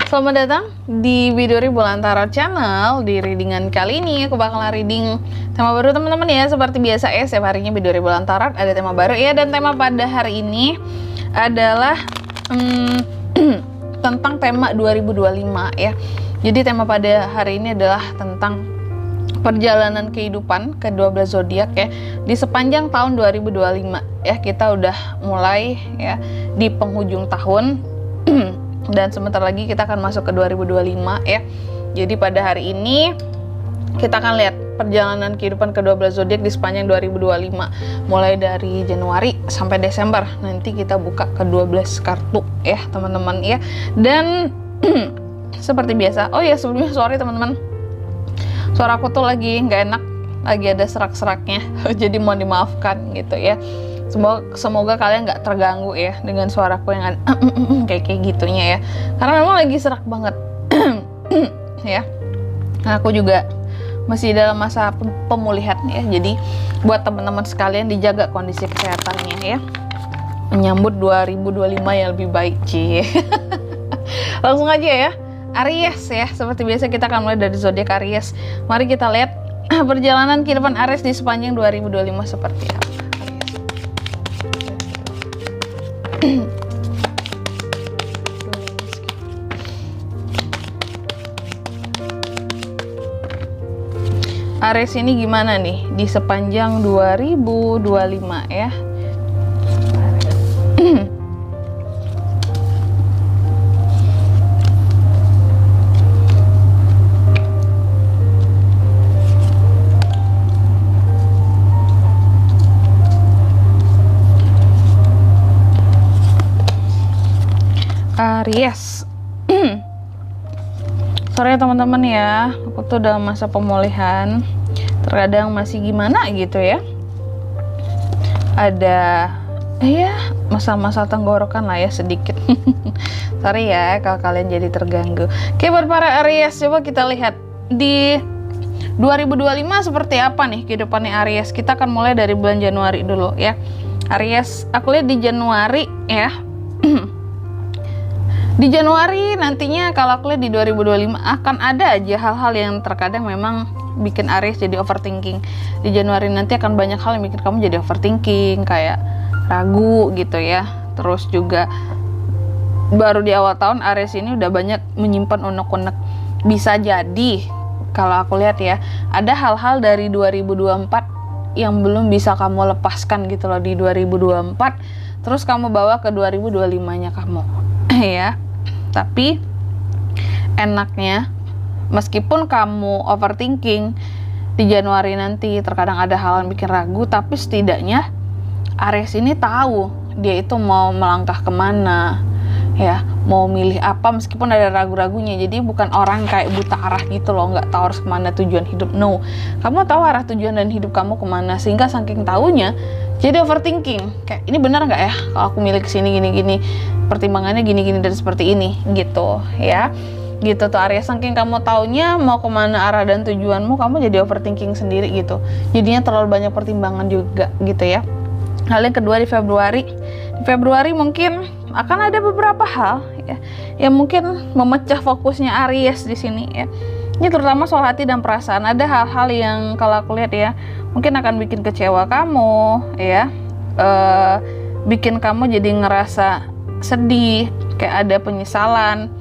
Selamat datang di Biduri Bulan Tarot Channel. Di readingan kali ini aku bakalan reading tema baru teman-teman ya. Seperti biasa ya, setiap harinya Biduri Bulan Tarot ada tema baru ya. Dan tema pada hari ini adalah tentang tema 2025 ya. Jadi tema pada hari ini adalah tentang perjalanan kehidupan ke-12 zodiak ya di sepanjang tahun 2025 ya. Kita udah mulai ya di penghujung tahun dan sebentar lagi kita akan masuk ke 2025 ya. Jadi pada hari ini kita akan lihat perjalanan kehidupan ke-12 zodiak di sepanjang 2025 mulai dari Januari sampai Desember. Nanti kita buka ke-12 kartu ya teman-teman ya. Dan seperti biasa, oh ya sebelumnya sorry teman-teman, suara aku tuh lagi nggak enak, lagi ada serak-seraknya jadi mohon dimaafkan gitu ya. Semoga kalian nggak terganggu ya dengan suaraku yang ada kayak gitunya ya, karena memang lagi serak banget ya. Nah, aku juga masih dalam masa pemulihan ya, jadi buat teman-teman sekalian dijaga kondisi kesehatannya ya, menyambut 2025 yang lebih baik Ci. Langsung aja ya, Aries ya. Seperti biasa kita akan mulai dari zodiak Aries. Mari kita lihat perjalanan kehidupan Aries di sepanjang 2025 seperti apa. Aries ini gimana nih di sepanjang 2025 ya. Aries. Sorry ya teman-teman ya, aku tuh dalam masa pemulihan, terkadang masih gimana gitu ya, ada ya masa-masa tenggorokan lah ya sedikit. Sorry ya kalau kalian jadi terganggu. Oke, buat para Aries, coba kita lihat di 2025 seperti apa nih kehidupannya Aries. Kita akan mulai dari bulan Januari dulu ya. Aries, aku lihat di Januari ya. Di Januari nantinya kalau aku lihat di 2025 akan ada aja hal-hal yang terkadang memang bikin Aries jadi overthinking. Di Januari nanti akan banyak hal yang bikin kamu jadi overthinking, kayak ragu gitu ya. Terus juga baru di awal tahun Aries ini udah banyak menyimpan unek-unek. Bisa jadi kalau aku lihat ya, ada hal-hal dari 2024 yang belum bisa kamu lepaskan gitu loh di 2024. Terus kamu bawa ke 2025-nya kamu ya. Tapi enaknya meskipun kamu overthinking di Januari nanti terkadang ada hal yang bikin ragu, tapi setidaknya Aries ini tahu dia itu mau melangkah kemana ya, mau milih apa meskipun ada ragu-ragunya. Jadi bukan orang kayak buta arah gitu loh, nggak tahu harus kemana tujuan hidup. No, kamu tahu arah tujuan dan hidup kamu kemana, sehingga saking tahunya jadi overthinking, kayak ini benar nggak ya kalau aku milih kesini gini-gini, pertimbangannya gini-gini dan seperti ini gitu ya. Gitu tuh Aries, saking kamu taunya mau kemana arah dan tujuanmu, kamu jadi overthinking sendiri gitu, jadinya terlalu banyak pertimbangan juga gitu ya. Hal yang kedua di Februari mungkin akan ada beberapa hal ya yang mungkin memecah fokusnya Aries di sini ya. Ini terutama soal hati dan perasaan. Ada hal-hal yang kalau aku lihat ya mungkin akan bikin kecewa kamu ya, bikin kamu jadi ngerasa sedih, kayak ada penyesalan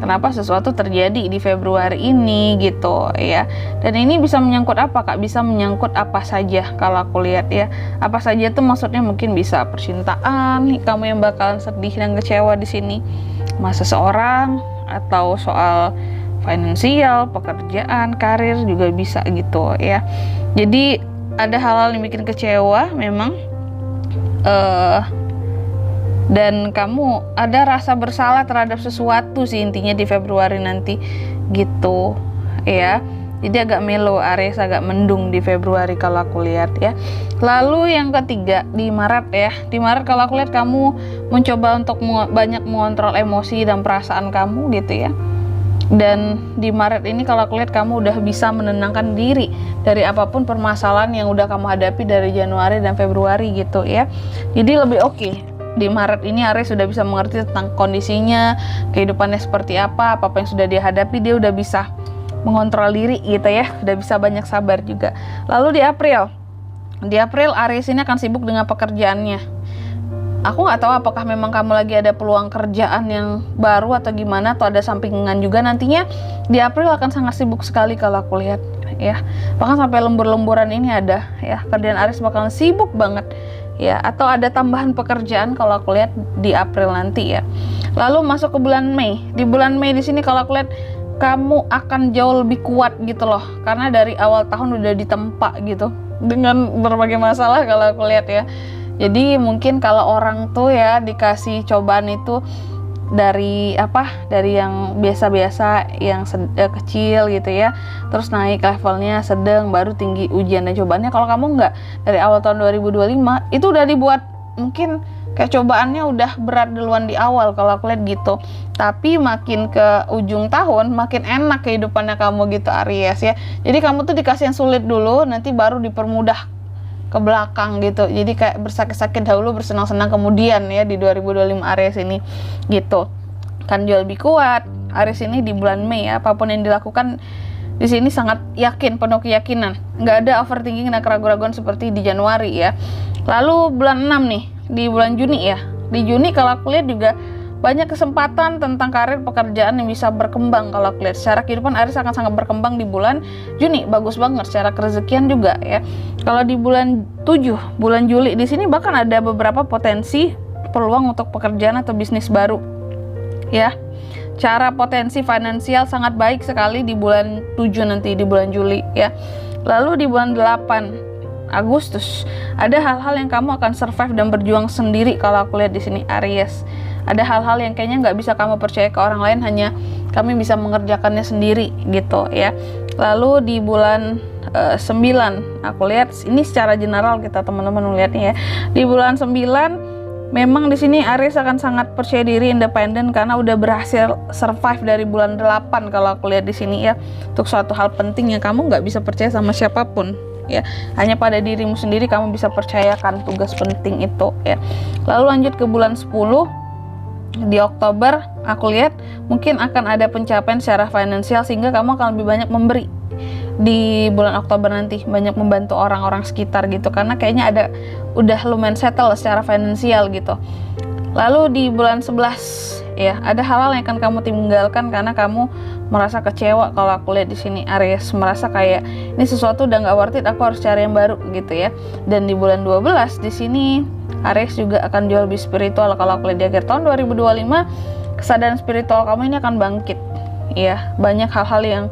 kenapa sesuatu terjadi di Februari ini gitu ya. Dan ini bisa menyangkut apa Kak? Bisa menyangkut apa saja kalau aku lihat ya. Apa saja tuh maksudnya mungkin bisa percintaan, kamu yang bakalan sedih dan kecewa di sini, sama seseorang, atau soal finansial, pekerjaan, karir juga bisa gitu ya. Jadi ada hal-hal yang bikin kecewa memang, dan kamu ada rasa bersalah terhadap sesuatu sih intinya di Februari nanti gitu ya. Jadi agak melo Aries, agak mendung di Februari kalau aku lihat ya. Lalu yang ketiga di Maret ya. Di Maret kalau aku lihat kamu mencoba untuk banyak mengontrol emosi dan perasaan kamu gitu ya. Dan di Maret ini kalau aku lihat kamu udah bisa menenangkan diri dari apapun permasalahan yang udah kamu hadapi dari Januari dan Februari gitu ya. Jadi lebih oke di Maret ini Aries sudah bisa mengerti tentang kondisinya, kehidupannya seperti apa yang sudah dia hadapi, dia udah bisa mengontrol diri gitu ya, udah bisa banyak sabar juga. Lalu di April Aries ini akan sibuk dengan pekerjaannya. Aku nggak tahu apakah memang kamu lagi ada peluang kerjaan yang baru atau gimana, atau ada sampingan juga nantinya. Di April akan sangat sibuk sekali kalau aku lihat ya, bahkan sampai lembur-lemburan ini ada ya, kerjaan Aries bakalan sibuk banget ya, atau ada tambahan pekerjaan kalau aku lihat di April nanti ya. Lalu masuk ke bulan Mei. Di bulan Mei di sini kalau aku lihat kamu akan jauh lebih kuat gitu loh, karena dari awal tahun udah ditempa gitu dengan berbagai masalah kalau aku lihat ya. Jadi mungkin kalau orang tuh ya dikasih cobaan itu dari yang biasa-biasa, yang kecil gitu ya, terus naik levelnya sedang, baru tinggi ujian dan cobaannya. Kalau kamu nggak, dari awal tahun 2025 itu udah dibuat mungkin kayak cobaannya udah berat duluan di awal kalau aku lihat gitu. Tapi makin ke ujung tahun makin enak kehidupannya kamu gitu Aries ya. Jadi kamu tuh dikasih yang sulit dulu, nanti baru dipermudah ke belakang gitu. Jadi kayak bersakit-sakit dahulu, bersenang-senang kemudian ya di 2025 Aries ini gitu. Kan jauh lebih kuat Aries ini di bulan Mei ya. Apapun yang dilakukan di sini sangat yakin, penuh keyakinan. Nggak ada overthinking dan keraguan-keraguan seperti di Januari ya. Lalu bulan 6 nih, di bulan Juni ya. Di Juni kalau aku lihat juga banyak kesempatan tentang karir pekerjaan yang bisa berkembang. Kalau aku lihat secara kehidupan Aries akan sangat berkembang di bulan Juni, bagus banget secara kerezekian juga ya. Kalau di bulan 7, bulan Juli di sini bahkan ada beberapa potensi peluang untuk pekerjaan atau bisnis baru ya. Cara potensi finansial sangat baik sekali di bulan 7 nanti, di bulan Juli ya. Lalu di bulan 8 Agustus ada hal-hal yang kamu akan survive dan berjuang sendiri kalau aku lihat di sini Aries. Ada hal-hal yang kayaknya nggak bisa kamu percaya ke orang lain, hanya kami bisa mengerjakannya sendiri gitu ya. Lalu di bulan 9 aku lihat ini secara general kita teman-teman melihatnya ya. Di bulan 9 memang di sini Aries akan sangat percaya diri, independen, karena udah berhasil survive dari bulan 8 kalau aku lihat di sini ya. Untuk suatu hal penting yang kamu nggak bisa percaya sama siapapun ya, hanya pada dirimu sendiri kamu bisa percayakan tugas penting itu ya. Lalu lanjut ke bulan 10. Di Oktober aku lihat mungkin akan ada pencapaian secara finansial, sehingga kamu akan lebih banyak memberi di bulan Oktober nanti, banyak membantu orang-orang sekitar gitu, karena kayaknya udah lumayan settle secara finansial gitu. Lalu di bulan 11 ya, ada hal-hal yang akan kamu tinggalkan karena kamu merasa kecewa. Kalau aku lihat di sini Aries merasa kayak ini sesuatu udah nggak worth it, aku harus cari yang baru gitu ya. Dan di bulan 12 di sini Aries juga akan jauh lebih spiritual. Kalau aku lihat di akhir tahun 2025, kesadaran spiritual kamu ini akan bangkit ya. Banyak hal-hal yang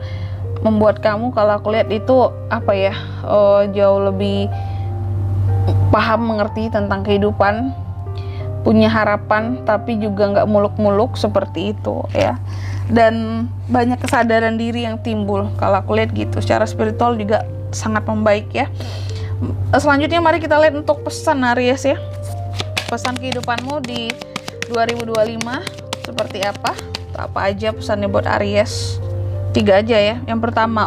membuat kamu, kalau aku lihat itu jauh lebih paham, mengerti tentang kehidupan, punya harapan, tapi juga nggak muluk-muluk seperti itu ya. Dan banyak kesadaran diri yang timbul kalau aku lihat gitu. Secara spiritual juga sangat membaik ya. Selanjutnya mari kita lihat untuk pesan Aries ya. Pesan kehidupanmu di 2025 seperti apa? Apa aja pesannya buat Aries? 3 aja ya. Yang pertama,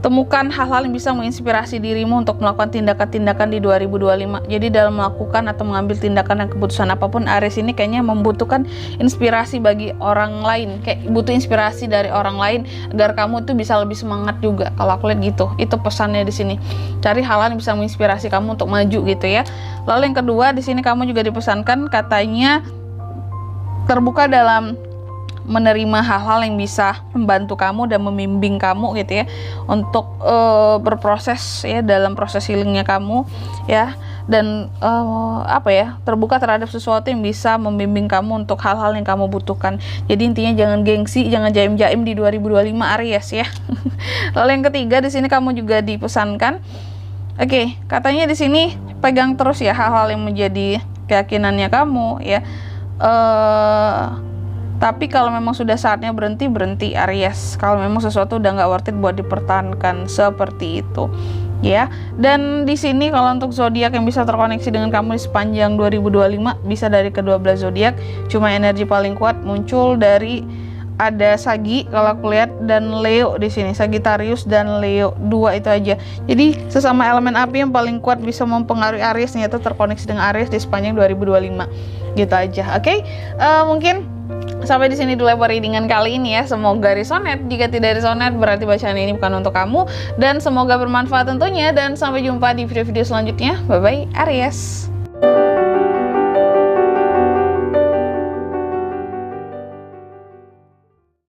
temukan hal-hal yang bisa menginspirasi dirimu untuk melakukan tindakan-tindakan di 2025. Jadi dalam melakukan atau mengambil tindakan dan keputusan apapun, Aries ini kayaknya membutuhkan inspirasi bagi orang lain. Kayak butuh inspirasi dari orang lain agar kamu tuh bisa lebih semangat juga. Kalau aku lihat gitu, itu pesannya di sini. Cari hal-hal yang bisa menginspirasi kamu untuk maju gitu ya. Lalu yang kedua, di sini kamu juga dipesankan katanya terbuka dalam menerima hal-hal yang bisa membantu kamu dan membimbing kamu gitu ya, untuk berproses ya dalam proses healingnya kamu ya. Dan terbuka terhadap sesuatu yang bisa membimbing kamu untuk hal-hal yang kamu butuhkan. Jadi intinya jangan gengsi, jangan jaim-jaim di 2025 Aries ya. Lalu yang ketiga, di sini kamu juga dipesankan, katanya di sini pegang terus ya hal-hal yang menjadi keyakinannya kamu ya. Tapi kalau memang sudah saatnya berhenti Aries. Kalau memang sesuatu udah nggak worth it buat dipertahankan, seperti itu ya. Dan di sini kalau untuk zodiak yang bisa terkoneksi dengan kamu di sepanjang 2025 bisa dari ke-12 zodiak. Cuma energi paling kuat muncul dari ada Sagi kalau aku lihat, dan Leo di sini, Sagittarius dan Leo, 2 itu aja. Jadi sesama elemen api yang paling kuat bisa mempengaruhi Aries nih, atau terkoneksi dengan Aries di sepanjang 2025 gitu aja. Oke, mungkin sampai di sini dulu readingan kali ini ya. Semoga resonate. Jika tidak resonate berarti bacaan ini bukan untuk kamu, dan semoga bermanfaat tentunya, dan sampai jumpa di video-video selanjutnya. Bye bye Aries.